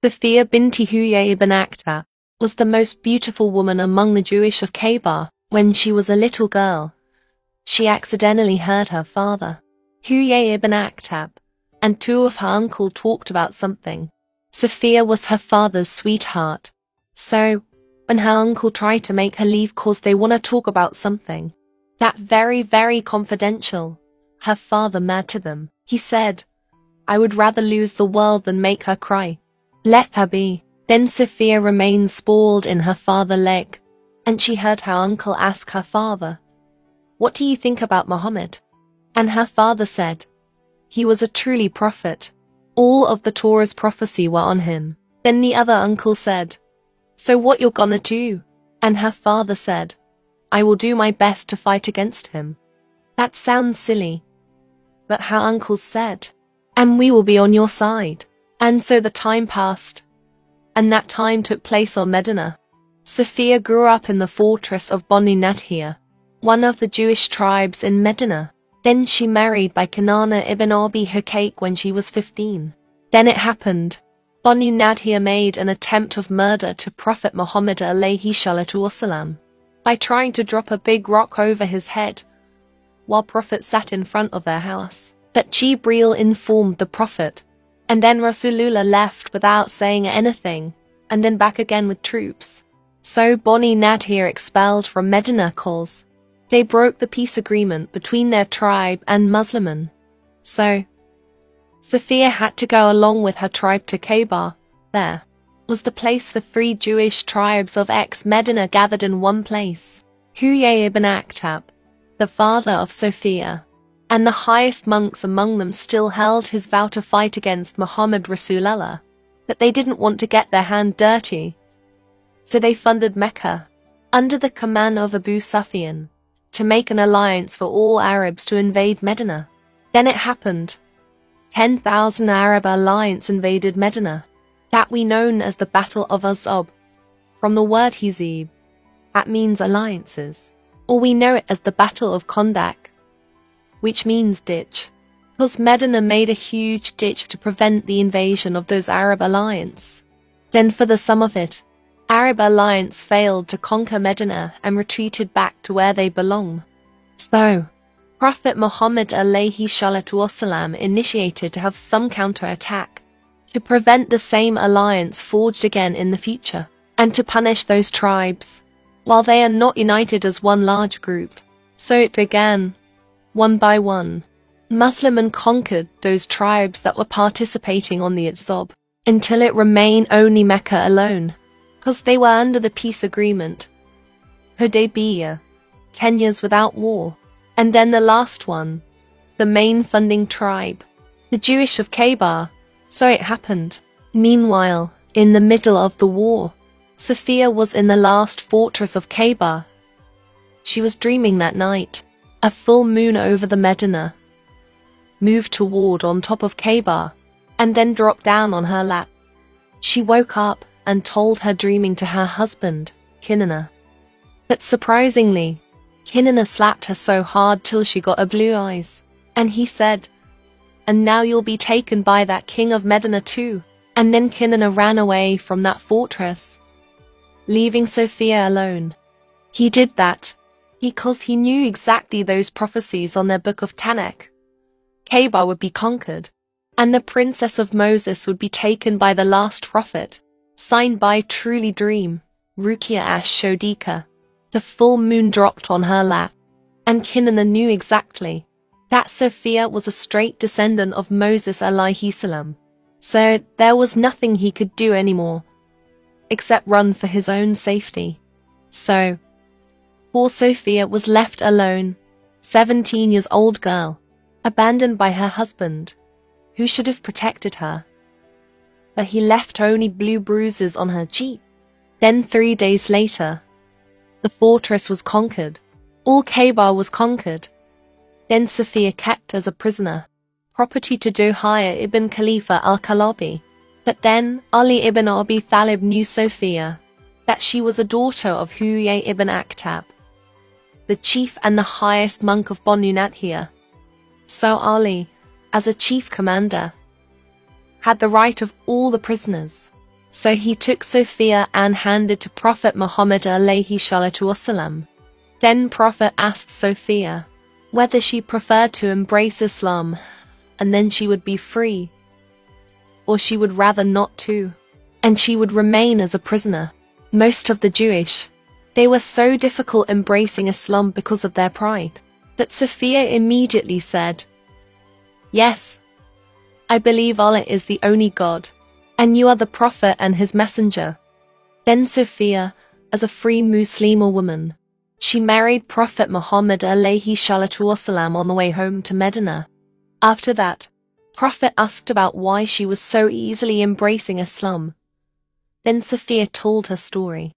Shafiyah binti Huyay ibn Akhtab was the most beautiful woman among the Jewish of Khaybar. When she was a little girl, she accidentally heard her father, Huyay ibn Akhtab, and two of her uncles talked about something. Shafiyah was her father's sweetheart. So, when her uncle tried to make her leave cause they want to talk about something that very confidential, her father mad to them. He said, "I would rather lose the world than make her cry. Let her be." Then Shafiyah remained sprawled in her father's leg, and she heard her uncle ask her father, "What do you think about Muhammad?" And her father said, "He was a truly prophet. All of the Torah's prophecy were on him." Then the other uncle said, "So what you're gonna do?" And her father said, "I will do my best to fight against him." That sounds silly, but her uncle said, "And we will be on your side." And so the time passed, and that time took place on Medina. Shafiyah grew up in the fortress of Banu Nadir, one of the Jewish tribes in Medina. Then she married by Kinana ibn Abi Hukayk when she was 15. Then it happened. Banu Nadir made an attempt of murder to Prophet Muhammad alayhi salatu wasalam by trying to drop a big rock over his head while Prophet sat in front of their house. But Jibreel informed the Prophet, and then Rasulullah left without saying anything, and then back again with troops. So Banu Nadir expelled from Medina cause they broke the peace agreement between their tribe and Muslimin. So Shafiyah had to go along with her tribe to Khaybar. There was the place for 3 Jewish tribes of ex-Medina gathered in one place. Huyay ibn Akhtab, the father of Shafiyah, and the highest monks among them still held his vow to fight against Muhammad Rasulullah, but they didn't want to get their hand dirty. So they funded Mecca, under the command of Abu Sufyan, to make an alliance for all Arabs to invade Medina. Then it happened. 10,000 Arab alliance invaded Medina. That we known as the Battle of Azab, from the word hizib, that means alliances, or we know it as the Battle of Kondak, which means ditch, because Medina made a huge ditch to prevent the invasion of those Arab alliance. Then for the sum of it, Arab alliance failed to conquer Medina and retreated back to where they belong. So, Prophet Muhammad alayhi salatu wasalam initiated to have some counter-attack to prevent the same alliance forged again in the future, and to punish those tribes, while they are not united as one large group. So it began, one by one. Muslimin conquered those tribes that were participating on the Azab, until it remained only Mecca alone, because they were under the peace agreement, Hudaybiyah, 10 years without war. And then the last one, the main funding tribe, the Jewish of Khaybar. So it happened. Meanwhile, in the middle of the war, Shafiyah was in the last fortress of Khaybar. She was dreaming that night. A full moon over the Medina moved toward on top of Khaybar, and then dropped down on her lap. She woke up and told her dreaming to her husband, Kinana. But surprisingly, Kinana slapped her so hard till she got a blue eyes, and he said, "And now you'll be taken by that king of Medina too." And then Kinana ran away from that fortress, leaving Shafiyah alone. He did that because he knew exactly those prophecies on their book of Tanakh. Khaybar would be conquered, and the princess of Moses would be taken by the last prophet, signed by truly dream, Ruqya ash-Shodika. The full moon dropped on her lap, and Kinana knew exactly that Shafiyah was a straight descendant of Moses alayhi salam. So there was nothing he could do anymore, except run for his own safety. So, poor Shafiyah was left alone, 17 years old girl, abandoned by her husband, who should have protected her. But he left only blue bruises on her cheek. Then 3 days later, the fortress was conquered. All Khaybar was conquered. Then Shafiyah kept as a prisoner, property to Dohaya ibn Khalifa al-Kalabi. But then Ali ibn Abi Talib knew Shafiyah, that she was a daughter of Huyay ibn Akhtab, the chief and the highest monk of Banu Nadir. So Ali, as a chief commander, had the right of all the prisoners. So he took Sophia and handed to Prophet Muhammad alayhi salatu wasalam. Then Prophet asked Sophia whether she preferred to embrace Islam and then she would be free, or she would rather not to, and she would remain as a prisoner. Most of the Jewish, they were so difficult embracing Islam because of their pride. But Sophia immediately said, "Yes, I believe Allah is the only God, and you are the Prophet and his messenger." Then Sophia, as a free Muslima woman, she married Prophet Muhammad alayhi salatu wasalam on the way home to Medina. After that, Prophet asked about why she was so easily embracing Islam. Then Sophia told her story.